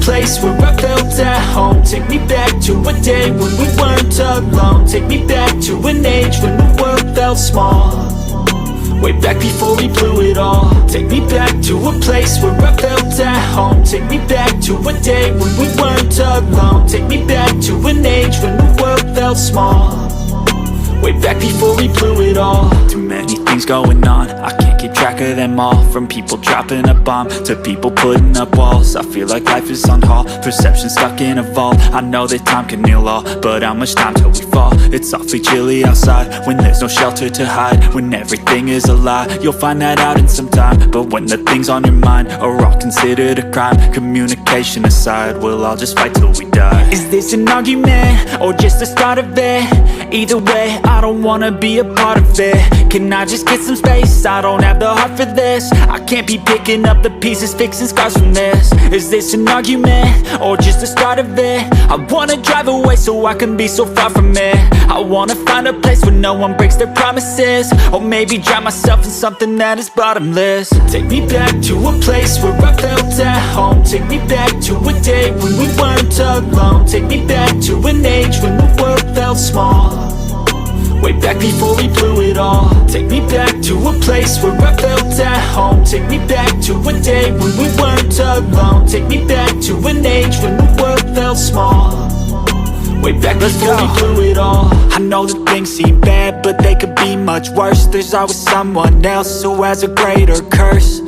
place where I felt at home. Take me back to a day when we weren't alone. Take me back to an age when the world felt small. Way back before we blew it all. Take me back to a place where I felt at home. Take me back to a day when we weren't alone. Take me back to an age when the world felt small. Way back before we blew it all. Too many things going on, I can't keep track of them all. From people dropping a bomb to people putting up walls. I feel like life is on hold, perception stuck in a vault. I know that time can heal all, but how much time till we fall? It's awfully chilly outside when there's no shelter to hide. When everything is a lie, you'll find that out in some time. But when the things on your mind are all considered a crime, communication aside, we'll all just fight till we die. Is this an argument or just the start of it? Either way, I don't wanna be a part of it. Can I just get some space? I don't have the heart for this. I can't be picking up the pieces, fixing scars from this. Is this an argument or just the start of it? I wanna drive away so I can be so far from it. I wanna find a place where no one breaks their promises. Or maybe drown myself in something that is bottomless. Take me back to a place where I felt at home. Take me back to a day when we weren't alone. Take me back to an age when the world felt small. Way back before we blew it all. Take me back to a place where I felt at home. Take me back to a day when we weren't alone. Take me back to an age when the world felt small. Way back before we blew it all. I know that things seem bad, but they could be much worse. There's always someone else who has a greater curse.